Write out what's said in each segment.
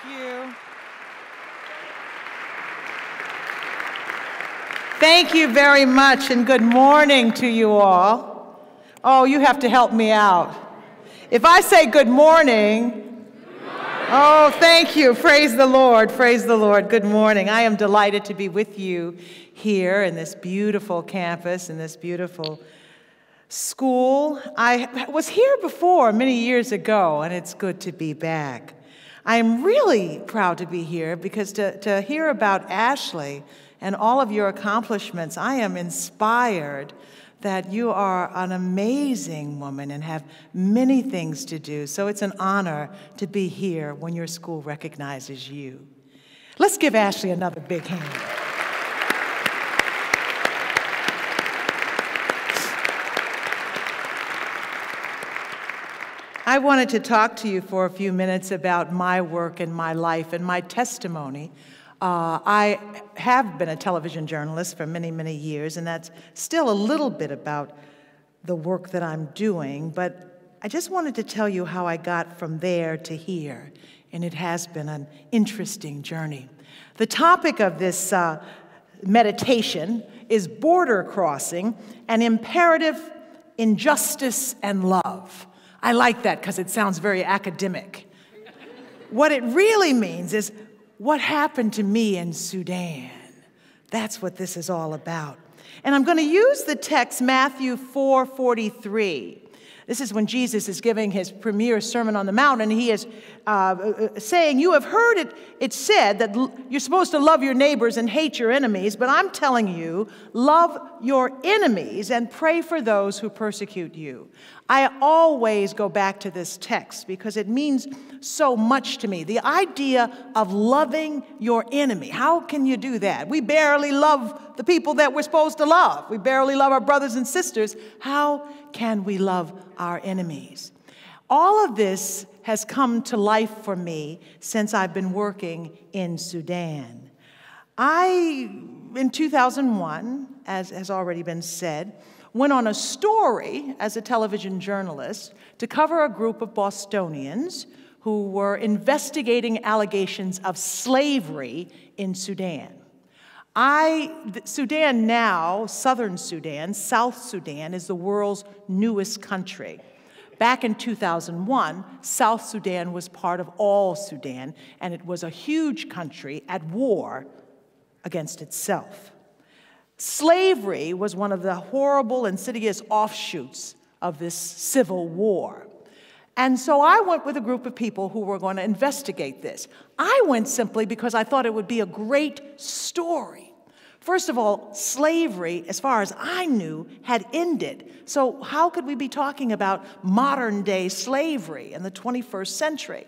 you. Thank you very much, and good morning to you all. Oh, you have to help me out. If I say good morning, oh, thank you. Praise the Lord. Praise the Lord. Good morning. I am delighted to be with you here in this beautiful campus, in this beautiful school. I was here before many years ago, and it's good to be back. I am really proud to be here because to hear about Ashley and all of your accomplishments, I am inspired that you are an amazing woman and have many things to do. So it's an honor to be here when your school recognizes you. Let's give Ashley another big hand. I wanted to talk to you for a few minutes about my work and my life and my testimony. I have been a television journalist for many, many years, and that's still a little bit about the work that I'm doing, but I just wanted to tell you how I got from there to here, and it has been an interesting journey. The topic of this meditation is border crossing, an imperative in justice and love. I like that because it sounds very academic. What it really means is what happened to me in Sudan. That's what this is all about. And I'm going to use the text Matthew 4:43. This is when Jesus is giving his premier Sermon on the Mount, and he is saying, you have heard it said that you're supposed to love your neighbors and hate your enemies, but I'm telling you, love your enemies and pray for those who persecute you. I always go back to this text because it means so much to me. The idea of loving your enemy. How can you do that? We barely love the people that we're supposed to love. We barely love our brothers and sisters. How can we love our enemies? All of this has come to life for me since I've been working in Sudan. In 2001, as has already been said, went on a story as a television journalist to cover a group of Bostonians who were investigating allegations of slavery in Sudan. Sudan now, southern Sudan, South Sudan, is the world's newest country. Back in 2001, South Sudan was part of all Sudan, and it was a huge country at war against itself. Slavery was one of the horrible, insidious offshoots of this civil war. And so I went with a group of people who were going to investigate this. I went simply because I thought it would be a great story. First of all, slavery, as far as I knew, had ended. So how could we be talking about modern-day slavery in the 21st century?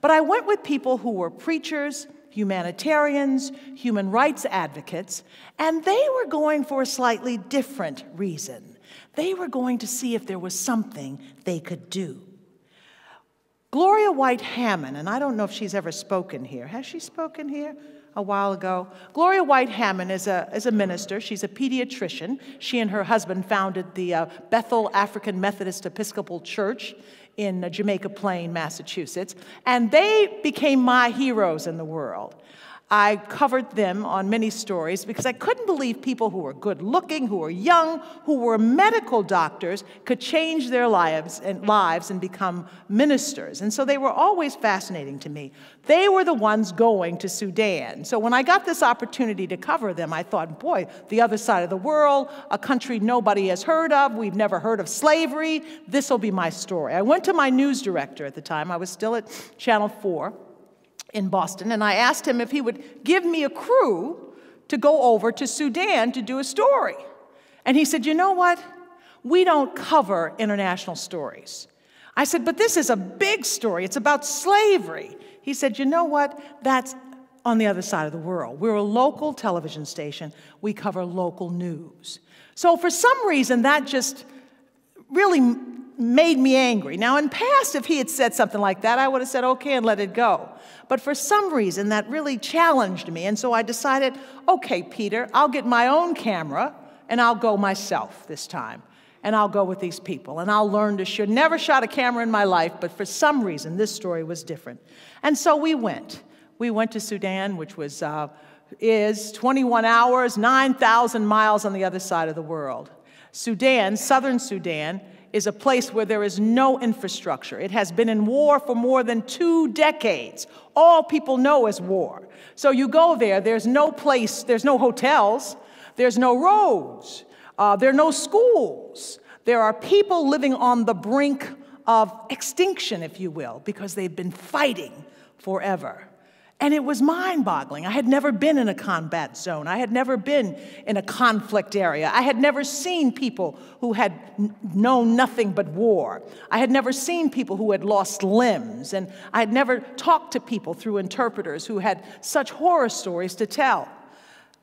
But I went with people who were preachers, humanitarians, human rights advocates, and they were going for a slightly different reason. They were going to see if there was something they could do. Gloria White-Hammond, and I don't know if she's ever spoken here. Has she spoken here a while ago? Gloria White-Hammond is a minister. She's a pediatrician. She and her husband founded the Bethel African Methodist Episcopal Church in Jamaica Plain, Massachusetts, and they became my heroes in the world. I covered them on many stories because I couldn't believe people who were good-looking, who were young, who were medical doctors could change their lives and become ministers. And so they were always fascinating to me. They were the ones going to Sudan. So when I got this opportunity to cover them, I thought, boy, the other side of the world, a country nobody has heard of, we've never heard of slavery, this will be my story. I went to my news director at the time. I was still at Channel 4. In Boston, and I asked him if he would give me a crew to go over to Sudan to do a story. And he said, you know what? We don't cover international stories. I said, but this is a big story. It's about slavery. He said, you know what? That's on the other side of the world. We're a local television station. We cover local news. So for some reason, that just really made me angry. Now, in past, if he had said something like that, I would have said, okay, and let it go. But for some reason, that really challenged me. And so I decided, okay, Peter, I'll get my own camera, and I'll go myself this time. and I'll go with these people, and I'll learn to shoot. Never shot a camera in my life, but for some reason, this story was different. And so we went. We went to Sudan, which is 21 hours, 9,000 miles on the other side of the world. Sudan, southern Sudan, is a place where there is no infrastructure. It has been in war for more than 2 decades. All people know is war. So you go there, there's no place, there's no hotels, there's no roads, there are no schools. There are people living on the brink of extinction, if you will, because they've been fighting forever. And it was mind-boggling. I had never been in a combat zone. I had never been in a conflict area. I had never seen people who had known nothing but war. I had never seen people who had lost limbs. And I had never talked to people through interpreters who had such horror stories to tell.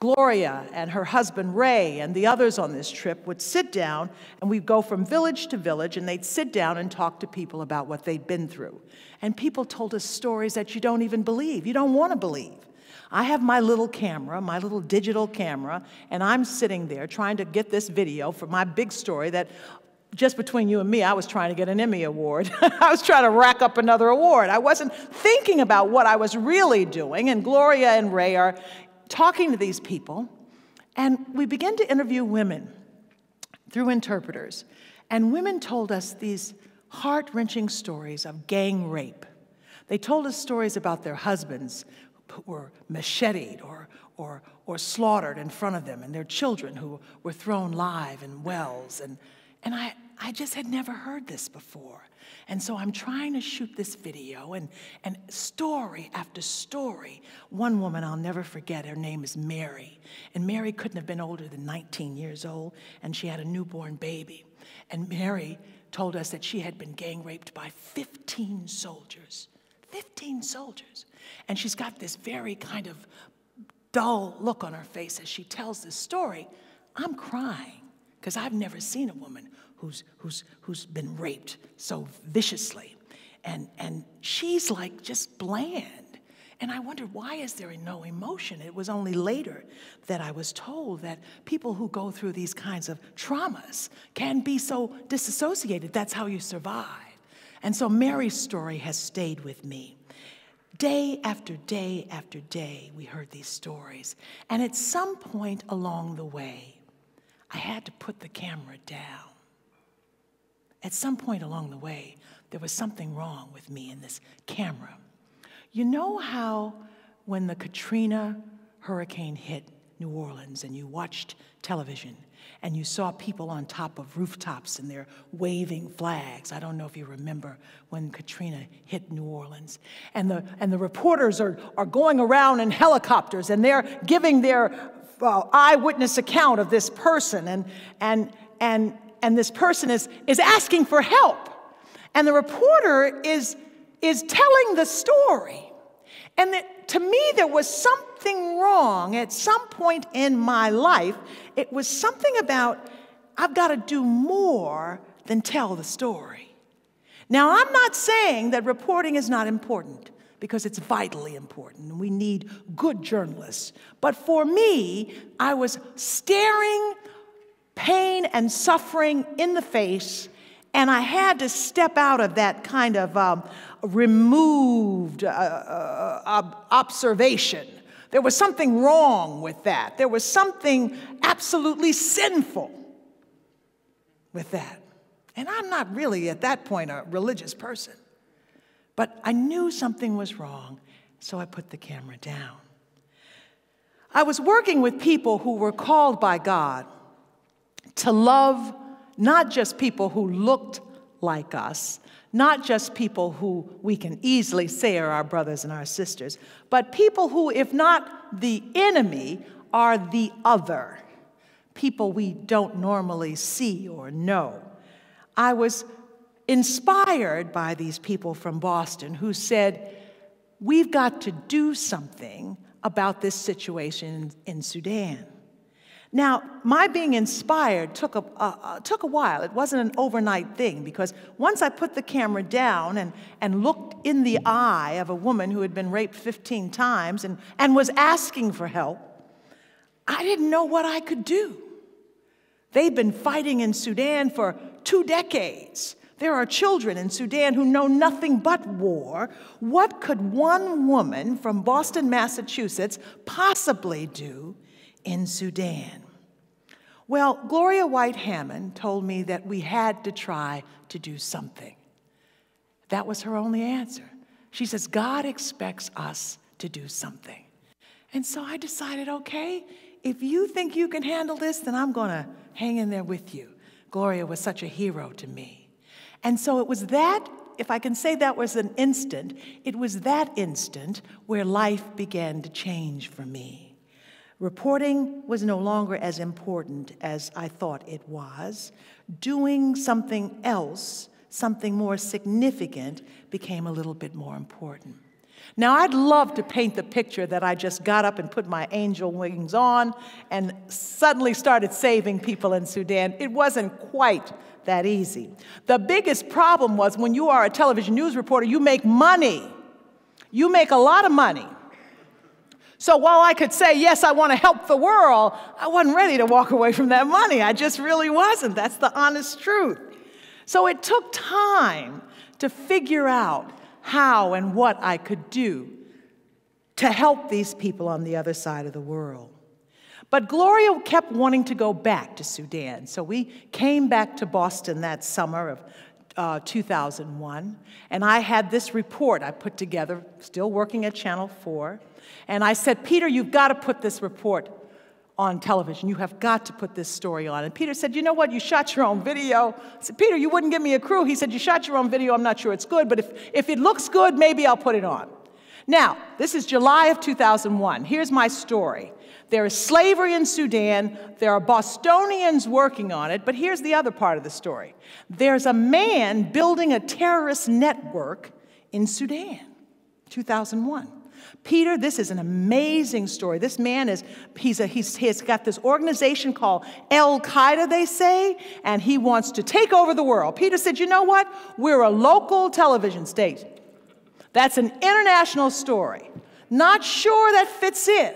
Gloria and her husband Ray and the others on this trip would sit down, and we'd go from village to village, and they'd sit down and talk to people about what they'd been through. And people told us stories that you don't even believe. You don't want to believe. I have my little camera, my little digital camera, and I'm sitting there trying to get this video for my big story that, just between you and me, I was trying to get an Emmy Award. I was trying to rack up another award. I wasn't thinking about what I was really doing, and Gloria and Ray are talking to these people, and we began to interview women through interpreters. And women told us these heart-wrenching stories of gang rape. They told us stories about their husbands who were macheted or slaughtered in front of them, and their children who were thrown live in wells. And I just had never heard this before. And so I'm trying to shoot this video, and story after story. One woman I'll never forget, her name is Mary. And Mary couldn't have been older than 19 years old, and she had a newborn baby. And Mary told us that she had been gang raped by 15 soldiers. 15 soldiers. And she's got this very kind of dull look on her face as she tells this story. I'm crying, because I've never seen a woman who's been raped so viciously. And she's like just bland. And I wondered, why is there no emotion? It was only later that I was told that people who go through these kinds of traumas can be so disassociated. That's how you survive. And so Mary's story has stayed with me. Day after day after day, we heard these stories. And at some point along the way, I had to put the camera down. At some point along the way, there was something wrong with me and this camera. You know how when the Katrina hurricane hit New Orleans and you watched television and you saw people on top of rooftops and they're waving flags? I don't know if you remember when Katrina hit New Orleans. And the reporters are going around in helicopters and they're giving their eyewitness account of this person, and this person is asking for help. And the reporter is telling the story. And to me, there was something wrong at some point in my life. It was something about, I've got to do more than tell the story. Now, I'm not saying that reporting is not important, because it's vitally important, and we need good journalists. But for me, I was staring pain and suffering in the face, and I had to step out of that kind of removed observation. There was something wrong with that. There was something absolutely sinful with that. And I'm not really, at that point, a religious person. But I knew something was wrong, so I put the camera down. I was working with people who were called by God to love not just people who looked like us, not just people who we can easily say are our brothers and our sisters, but people who, if not the enemy, are the other, people we don't normally see or know. I was inspired by these people from Boston who said, we've got to do something about this situation in Sudan. Now, my being inspired took a while. It wasn't an overnight thing, because once I put the camera down and looked in the eye of a woman who had been raped 15 times and was asking for help, I didn't know what I could do. They've been fighting in Sudan for 2 decades. There are children in Sudan who know nothing but war. What could one woman from Boston, Massachusetts possibly do in Sudan? Well, Gloria White Hammond told me that we had to try to do something. That was her only answer. She says, God expects us to do something. And so I decided, okay, if you think you can handle this, then I'm going to hang in there with you. Gloria was such a hero to me. And so it was that, if I can say that was an instant, it was that instant where life began to change for me. Reporting was no longer as important as I thought it was. Doing something else, something more significant, became a little bit more important. Now, I'd love to paint the picture that I just got up and put my angel wings on and suddenly started saving people in Sudan. It wasn't quite that easy. The biggest problem was when you are a television news reporter, you make money. You make a lot of money. So while I could say, yes, I want to help the world, I wasn't ready to walk away from that money. I just really wasn't. That's the honest truth. So it took time to figure out how and what I could do to help these people on the other side of the world. But Gloria kept wanting to go back to Sudan. So we came back to Boston that summer of 2001, and I had this report I put together, still working at Channel 4, and I said, Peter, you've got to put this report on television. You have got to put this story on. And Peter said, you know what, you shot your own video. I said, Peter, you wouldn't give me a crew. He said, you shot your own video. I'm not sure it's good, but if it looks good, maybe I'll put it on. Now, this is July of 2001. Here's my story. There is slavery in Sudan. There are Bostonians working on it, but here's the other part of the story. There's a man building a terrorist network in Sudan, 2001. Peter, this is an amazing story. This man he's got this organization called Al-Qaeda, they say, and he wants to take over the world. Peter said, you know what? We're a local television station. That's an international story. Not sure that fits in.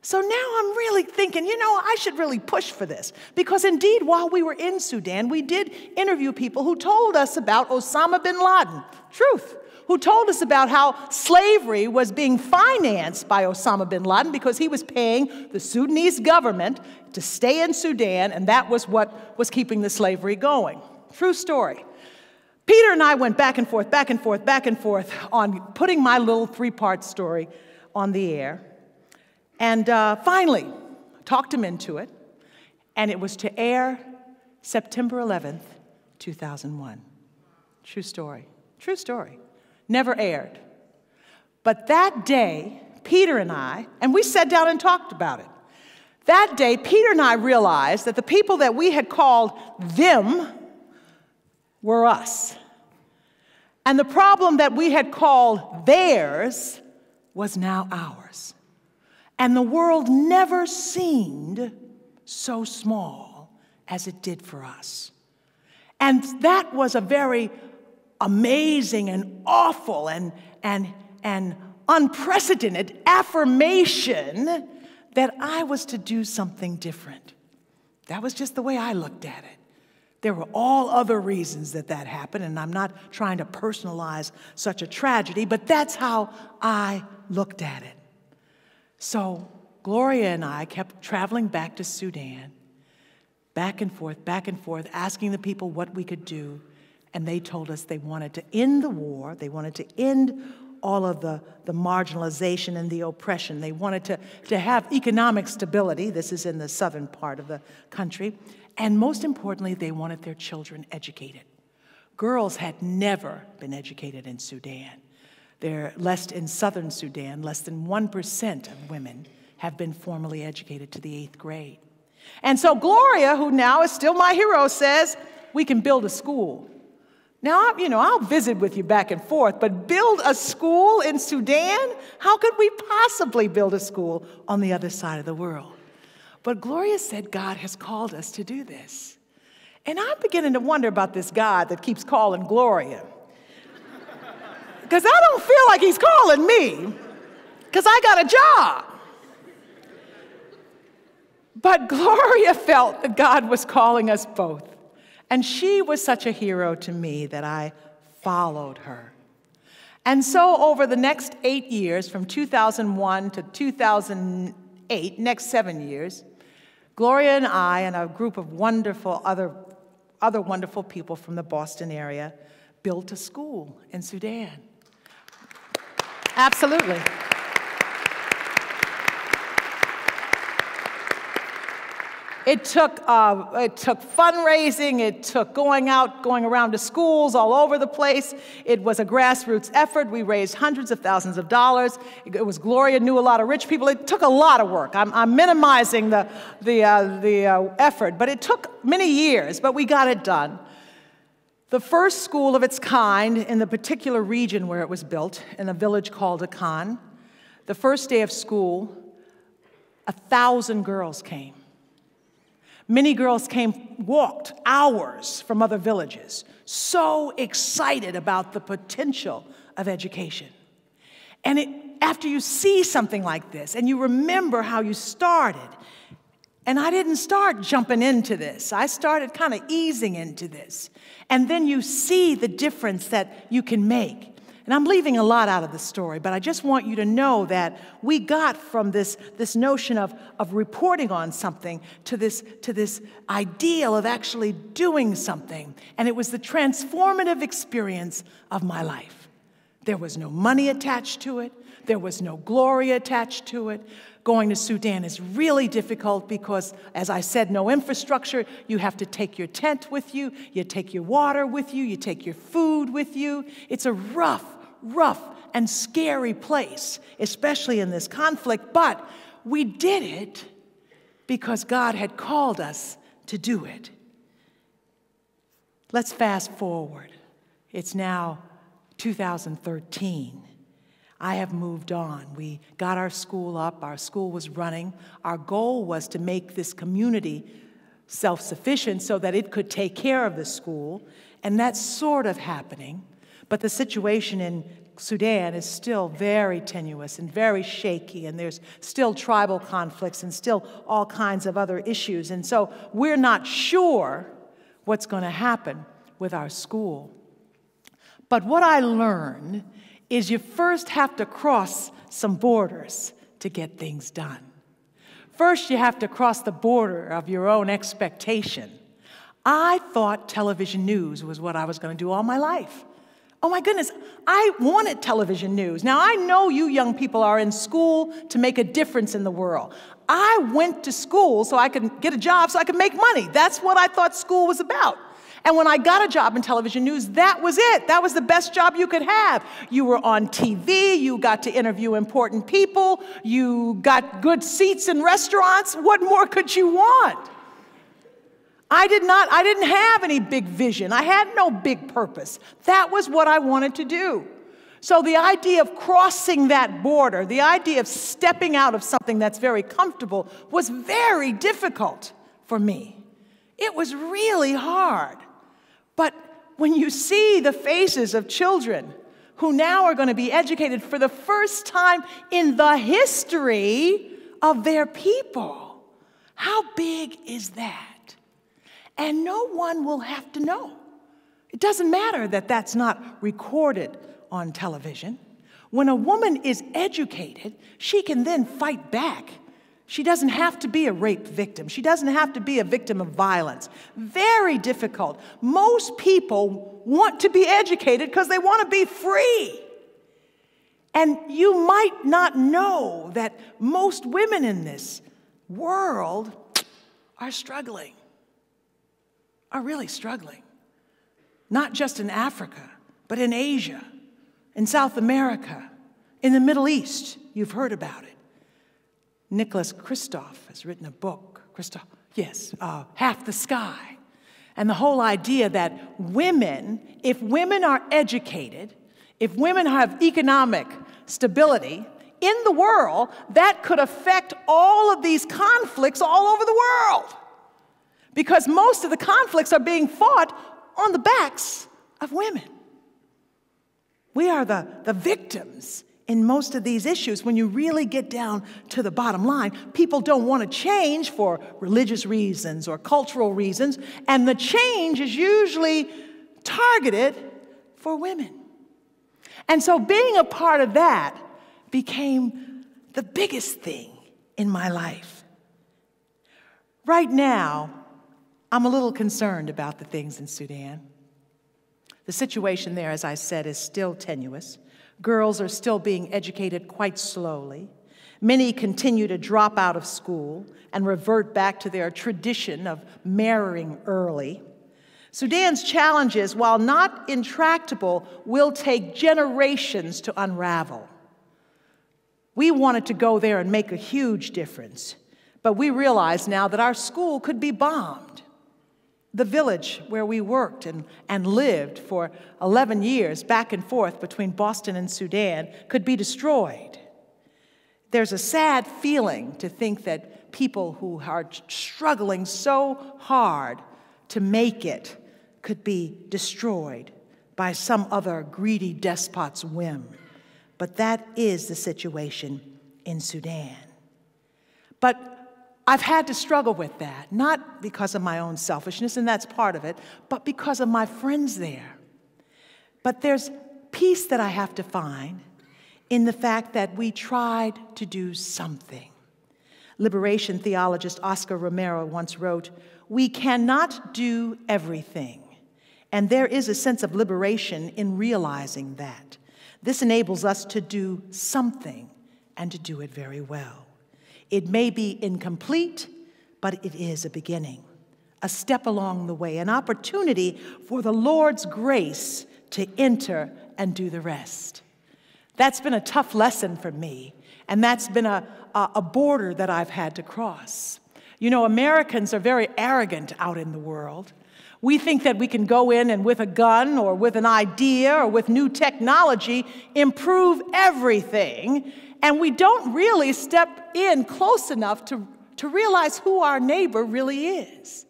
So now I'm really thinking, you know, I should really push for this. Because indeed, while we were in Sudan, we did interview people who told us about Osama bin Laden. Truth. Who told us about how slavery was being financed by Osama bin Laden because he was paying the Sudanese government to stay in Sudan, and that was what was keeping the slavery going. True story. Peter and I went back and forth, back and forth, back and forth on putting my little 3-part story on the air. And finally, talked him into it, and it was to air September 11th, 2001. True story. True story. Never aired. But that day, Peter and I, and we sat down and talked about it. That day, Peter and I realized that the people that we had called them were us. And the problem that we had called theirs was now ours. And the world never seemed so small as it did for us. And that was a very amazing and awful and unprecedented affirmation that I was to do something different. That was just the way I looked at it. There were all other reasons that happened, and I'm not trying to personalize such a tragedy, but that's how I looked at it. So Gloria and I kept traveling back to Sudan, back and forth, asking the people what we could do. And they told us they wanted to end the war. They wanted to end all of the marginalization and the oppression. They wanted to have economic stability. This is in the southern part of the country. And most importantly, they wanted their children educated. Girls had never been educated in Sudan. In southern Sudan, less than 1% of women have been formally educated to the 8th grade. And so Gloria, who now is still my hero, says, we can build a school. Now, I'll visit with you back and forth, but build a school in Sudan? How could we possibly build a school on the other side of the world? But Gloria said God has called us to do this. And I'm beginning to wonder about this God that keeps calling Gloria. Because I don't feel like he's calling me, because I got a job. But Gloria felt that God was calling us both. And she was such a hero to me that I followed her. And so over the next 8 years, from 2001 to 2008, next 7 years, Gloria and I and a group of wonderful other wonderful people from the Boston area built a school in Sudan. Absolutely. It took fundraising, it took going around to schools all over the place. It was a grassroots effort. We raised hundreds of thousands of dollars. It was Gloria knew a lot of rich people. It took a lot of work. I'm minimizing the effort, but it took many years, but we got it done. The first school of its kind in the particular region where it was built, in a village called Akan, the first day of school, 1,000 girls came. Many girls walked hours from other villages, so excited about the potential of education. And after you see something like this, and you remember how you started, and I didn't start jumping into this. I started kind of easing into this. And then you see the difference that you can make. And I'm leaving a lot out of the story, but I just want you to know that we got from this notion of reporting on something to this ideal of actually doing something. And it was the transformative experience of my life. There was no money attached to it. There was no glory attached to it. Going to Sudan is really difficult because, as I said, no infrastructure. You have to take your tent with you. You take your water with you. You take your food with you. It's a rough and scary place, especially in this conflict. But we did it because God had called us to do it. Let's fast forward. It's now 2013. I have moved on. We got our school up. Our school was running. Our goal was to make this community self-sufficient so that it could take care of the school, and that's sort of happening. But the situation in Sudan is still very tenuous and very shaky, and there's still tribal conflicts and still all kinds of other issues. And so we're not sure what's going to happen with our school. But what I learned is you first have to cross some borders to get things done. First, you have to cross the border of your own expectation. I thought television news was what I was going to do all my life. Oh my goodness, I wanted television news. Now, I know you young people are in school to make a difference in the world. I went to school so I could get a job so I could make money. That's what I thought school was about. And when I got a job in television news, that was it. That was the best job you could have. You were on TV, you got to interview important people, you got good seats in restaurants. What more could you want? I didn't have any big vision. I had no big purpose. That was what I wanted to do. So the idea of crossing that border, the idea of stepping out of something that's very comfortable was very difficult for me. It was really hard. But when you see the faces of children who now are going to be educated for the first time in the history of their people, how big is that? And no one will have to know. It doesn't matter that that's not recorded on television. When a woman is educated, she can then fight back. She doesn't have to be a rape victim. She doesn't have to be a victim of violence. Very difficult. Most people want to be educated because they want to be free. And you might not know that most women in this world are struggling, are really struggling. Not just in Africa, but in Asia, in South America, in the Middle East. You've heard about it. Nicholas Kristof has written a book, Half the Sky. And the whole idea that women, if women are educated, if women have economic stability in the world, that could affect all of these conflicts all over the world. Because most of the conflicts are being fought on the backs of women. We are the victims in most of these issues, when you really get down to the bottom line, people don't want to change for religious reasons or cultural reasons, and the change is usually targeted for women. And so being a part of that became the biggest thing in my life. Right now, I'm a little concerned about the things in Sudan. The situation there, as I said, is still tenuous. Girls are still being educated quite slowly. Many continue to drop out of school and revert back to their tradition of marrying early. Sudan's challenges, while not intractable, will take generations to unravel. We wanted to go there and make a huge difference, but we realize now that our school could be bombed. The village where we worked and lived for 11 years back and forth between Boston and Sudan could be destroyed. There's a sad feeling to think that people who are struggling so hard to make it could be destroyed by some other greedy despot's whim. But that is the situation in Sudan. But I've had to struggle with that, not because of my own selfishness, and that's part of it, but because of my friends there. But there's peace that I have to find in the fact that we tried to do something. Liberation theologist Oscar Romero once wrote, "We cannot do everything, and there is a sense of liberation in realizing that. This enables us to do something and to do it very well. It may be incomplete, but it is a beginning, a step along the way, an opportunity for the Lord's grace to enter and do the rest." That's been a tough lesson for me, and that's been a border that I've had to cross. You know, Americans are very arrogant out in the world. We think that we can go in and with a gun or with an idea or with new technology improve everything, and we don't really step in close enough to realize who our neighbor really is.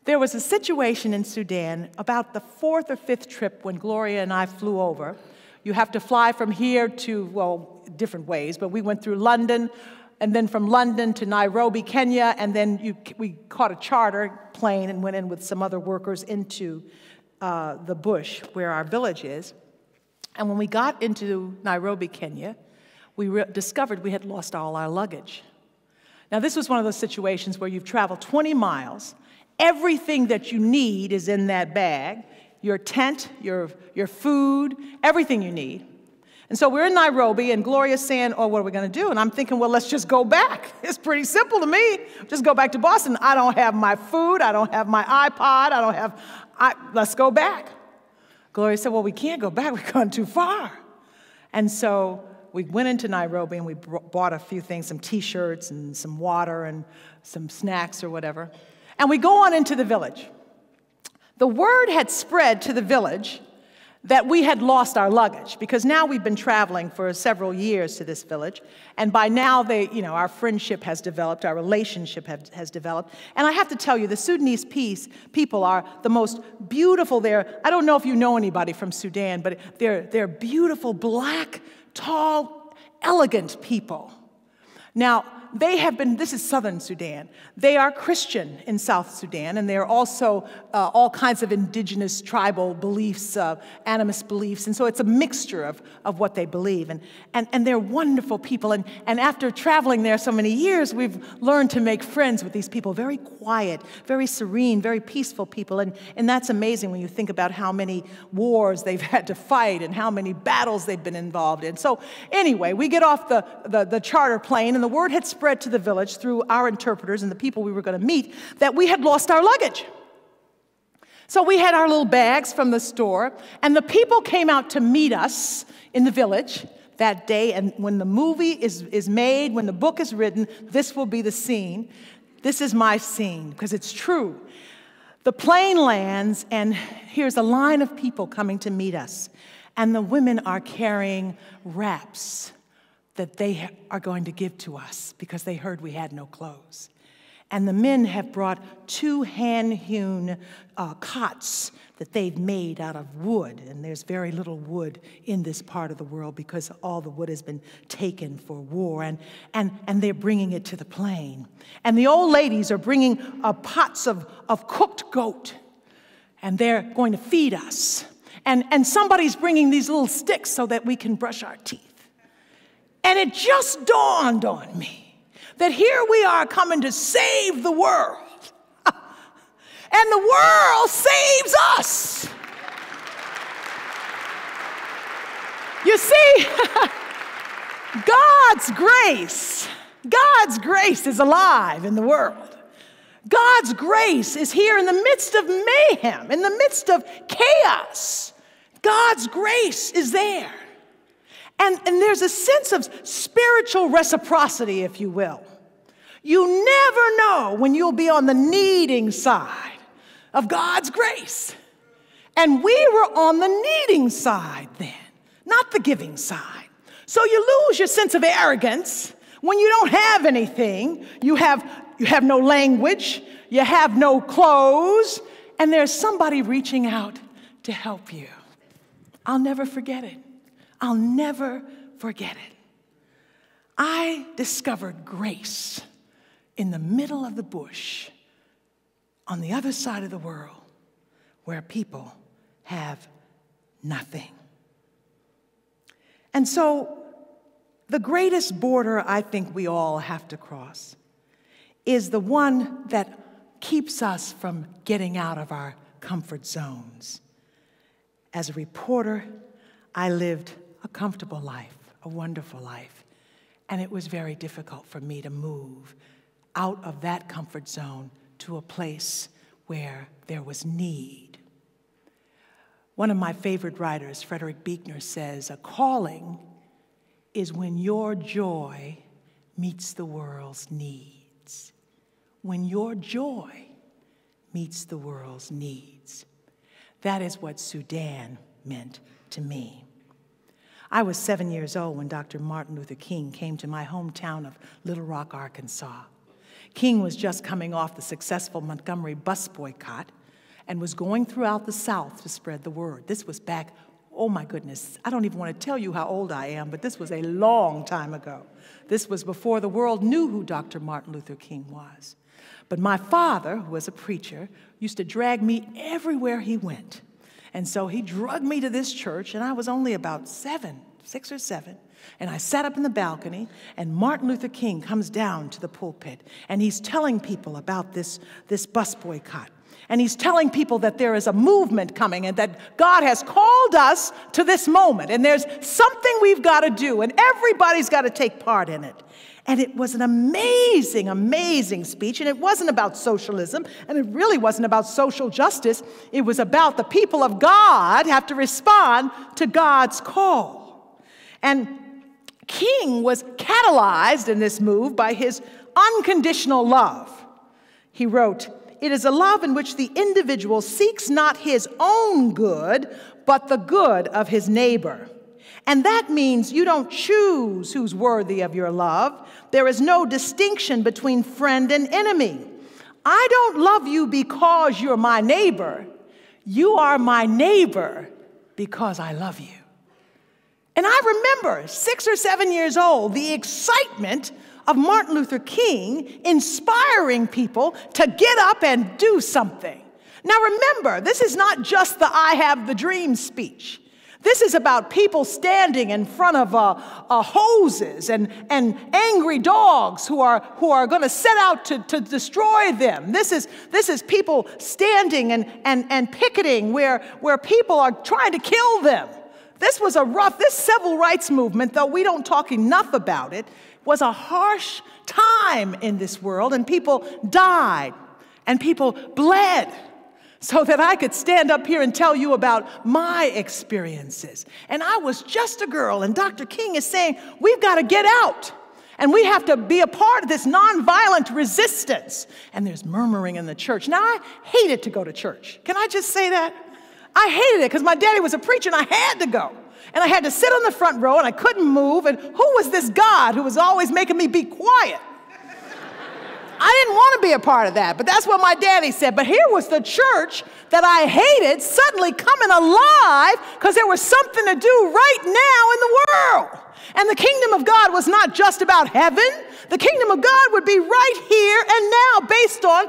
There was a situation in Sudan about the 4th or 5th trip when Gloria and I flew over. You have to fly from here to, well, different ways, but we went through London, and then from London to Nairobi, Kenya, and then we caught a charter plane and went in with some other workers into the bush where our village is. And when we got into Nairobi, Kenya, we discovered we had lost all our luggage. Now, this was one of those situations where you've traveled 20 miles. Everything that you need is in that bag, your tent, your food, everything you need. And so we're in Nairobi, and Gloria's saying, "Oh, what are we going to do?" And I'm thinking, well, let's just go back. It's pretty simple to me. Just go back to Boston. I don't have my food. I don't have my iPod. Let's go back. Gloria said, "Well, we can't go back. We've gone too far." And so we went into Nairobi, and we bought a few things, some T-shirts and some water and some snacks or whatever. And we go on into the village. The word had spread to the village that we had lost our luggage, because now we've been traveling for several years to this village, and by now our friendship has developed, our relationship has developed. And I have to tell you, the Sudanese people are the most beautiful there. I don't know if you know anybody from Sudan, but they're beautiful, black, tall, elegant people. Now, this is southern Sudan. They are Christian in South Sudan, and they are also all kinds of indigenous tribal beliefs, animist beliefs, and so it's a mixture of what they believe. And they're wonderful people, and after traveling there so many years, we've learned to make friends with these people, very quiet, very serene, very peaceful people, and that's amazing when you think about how many wars they've had to fight and how many battles they've been involved in. So anyway, we get off the charter plane, and the word had spread to the village through our interpreters and the people we were going to meet that we had lost our luggage. So we had our little bags from the store, and the people came out to meet us in the village that day. And when the movie is made, when the book is written, this will be the scene. This is my scene, because it's true. The plane lands, and here's a line of people coming to meet us, and the women are carrying wraps that they are going to give to us because they heard we had no clothes. And the men have brought 2 hand-hewn cots that they've made out of wood. And there's very little wood in this part of the world because all the wood has been taken for war. And they're bringing it to the plain. And the old ladies are bringing pots of cooked goat. And they're going to feed us. And somebody's bringing these little sticks so that we can brush our teeth. And it just dawned on me that here we are coming to save the world. And the world saves us. You see, God's grace is alive in the world. God's grace is here in the midst of mayhem, in the midst of chaos. God's grace is there. And there's a sense of spiritual reciprocity, if you will. You never know when you'll be on the needing side of God's grace. And we were on the needing side then, not the giving side. So you lose your sense of arrogance when you don't have anything. You have no language, you have no clothes, and there's somebody reaching out to help you. I'll never forget it. I'll never forget it. I discovered grace in the middle of the bush on the other side of the world where people have nothing. And so the greatest border I think we all have to cross is the one that keeps us from getting out of our comfort zones. As a reporter, I lived a comfortable life, a wonderful life, and it was very difficult for me to move out of that comfort zone to a place where there was need. One of my favorite writers, Frederick Buechner, says, a calling is when your joy meets the world's needs. When your joy meets the world's needs. That is what Sudan meant to me. I was 7 years old when Dr. Martin Luther King came to my hometown of Little Rock, Arkansas. King was just coming off the successful Montgomery bus boycott and was going throughout the South to spread the word. This was back, oh my goodness, I don't even want to tell you how old I am, but this was a long time ago. This was before the world knew who Dr. Martin Luther King was. But my father, who was a preacher, used to drag me everywhere he went. And so he drugged me to this church, and I was only about 6 or 7. And I sat up in the balcony, and Martin Luther King comes down to the pulpit, and he's telling people about this bus boycott. And he's telling people that there is a movement coming and that God has called us to this moment. And there's something we've got to do, and everybody's got to take part in it. And it was an amazing, amazing speech. And it wasn't about socialism, and it really wasn't about social justice. It was about the people of God have to respond to God's call. And King was catalyzed in this move by his unconditional love. He wrote, "It is a love in which the individual seeks not his own good, but the good of his neighbor. And that means you don't choose who's worthy of your love. There is no distinction between friend and enemy. I don't love you because you're my neighbor. You are my neighbor because I love you." And I remember 6 or 7 years old, the excitement of Martin Luther King inspiring people to get up and do something. Now remember, this is not just the I have the dream speech. This is about people standing in front of hoses and angry dogs who are going to set out to destroy them. This is people standing and picketing where people are trying to kill them. This civil rights movement, though we don't talk enough about it, was a harsh time in this world, and people died and people bled so that I could stand up here and tell you about my experiences. And I was just a girl, and Dr. King is saying, we've got to get out, and we have to be a part of this nonviolent resistance. And there's murmuring in the church. Now, I hated to go to church. Can I just say that? I hated it because my daddy was a preacher, and I had to go. And I had to sit on the front row, and I couldn't move. And who was this God who was always making me be quiet? I didn't want to be a part of that, but that's what my daddy said. But here was the church that I hated suddenly coming alive because there was something to do right now in the world. And the kingdom of God was not just about heaven. The kingdom of God would be right here and now based on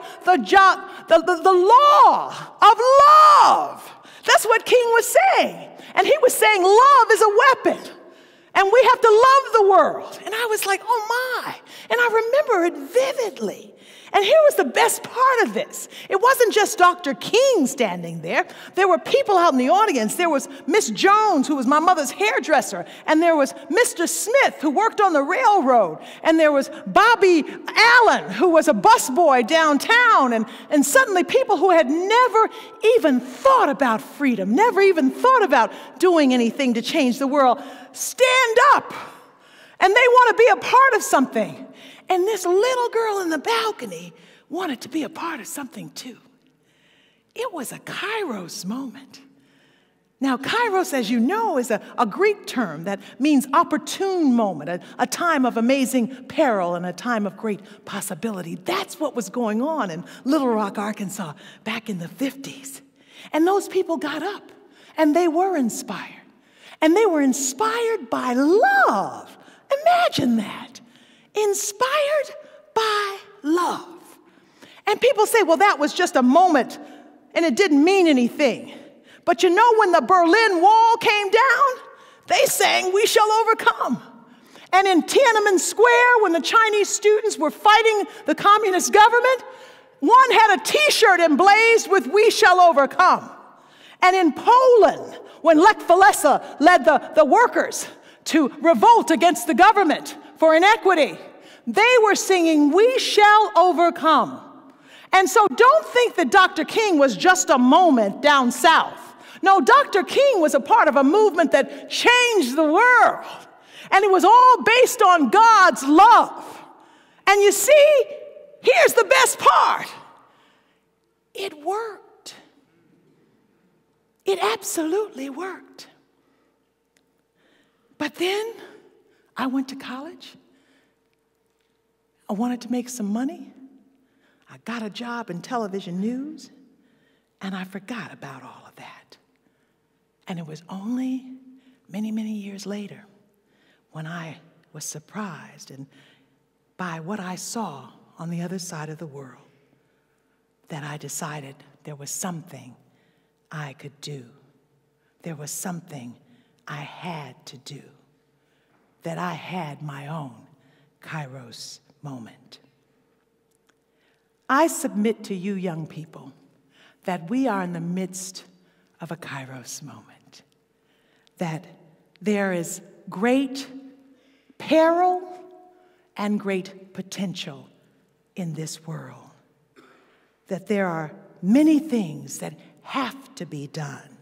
the law of love. That's what King was saying. And he was saying love is a weapon. And we have to love the world. And I was like, oh my. And I remember it vividly. And here was the best part of this. It wasn't just Dr. King standing there. There were people out in the audience. There was Miss Jones, who was my mother's hairdresser. And there was Mr. Smith, who worked on the railroad. And there was Bobby Allen, who was a busboy downtown. And suddenly people who had never even thought about freedom, never even thought about doing anything to change the world, stand up. And they want to be a part of something. And this little girl in the balcony wanted to be a part of something too. It was a kairos moment. Now, kairos, as you know, is a Greek term that means opportune moment, a time of amazing peril and a time of great possibility. That's what was going on in Little Rock, Arkansas back in the 50s. And those people got up and they were inspired. And they were inspired by love. Imagine that. Inspired by love. And people say, well, that was just a moment and it didn't mean anything. But you know, when the Berlin Wall came down, they sang, "We shall overcome." And in Tiananmen Square, when the Chinese students were fighting the communist government, one had a T-shirt emblazed with "We shall overcome." And in Poland, when Lech Walesa led the workers to revolt against the government for inequity, they were singing, "We shall overcome." And so don't think that Dr. King was just a moment down south. No, Dr. King was a part of a movement that changed the world. And it was all based on God's love. And you see, here's the best part. It worked. It absolutely worked. But then I went to college. I wanted to make some money. I got a job in television news, and I forgot about all of that. And it was only many, many years later when I was surprised by what I saw on the other side of the world that I decided there was something I could do. There was something I had to do, that I had my own kairos moment. I submit to you, young people, that we are in the midst of a kairos moment, that there is great peril and great potential in this world, that there are many things that have to be done.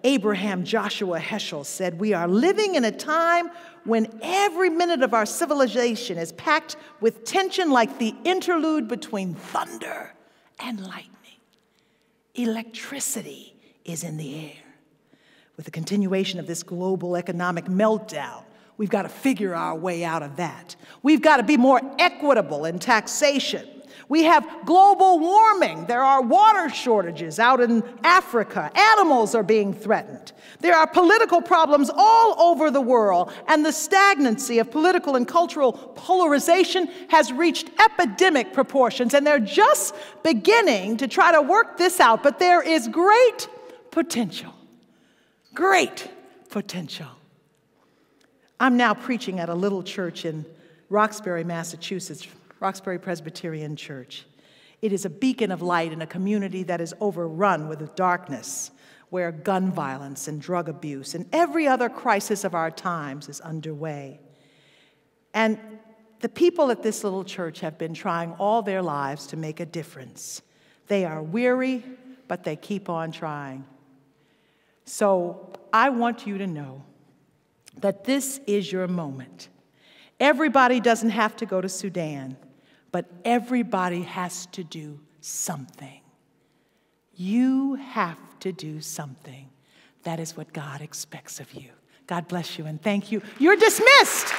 Abraham Joshua Heschel said, "We are living in a time when every minute of our civilization is packed with tension like the interlude between thunder and lightning. Electricity is in the air." With the continuation of this global economic meltdown, we've got to figure our way out of that. We've got to be more equitable in taxation. We have global warming. There are water shortages out in Africa. Animals are being threatened. There are political problems all over the world, and the stagnancy of political and cultural polarization has reached epidemic proportions, and they're just beginning to try to work this out, but there is great potential. Great potential. I'm now preaching at a little church in Roxbury, Massachusetts, Roxbury Presbyterian Church. It is a beacon of light in a community that is overrun with darkness, where gun violence and drug abuse and every other crisis of our times is underway. And the people at this little church have been trying all their lives to make a difference. They are weary, but they keep on trying. So I want you to know that this is your moment. Everybody doesn't have to go to Sudan, but everybody has to do something. You have to do something. That is what God expects of you. God bless you and thank you. You're dismissed.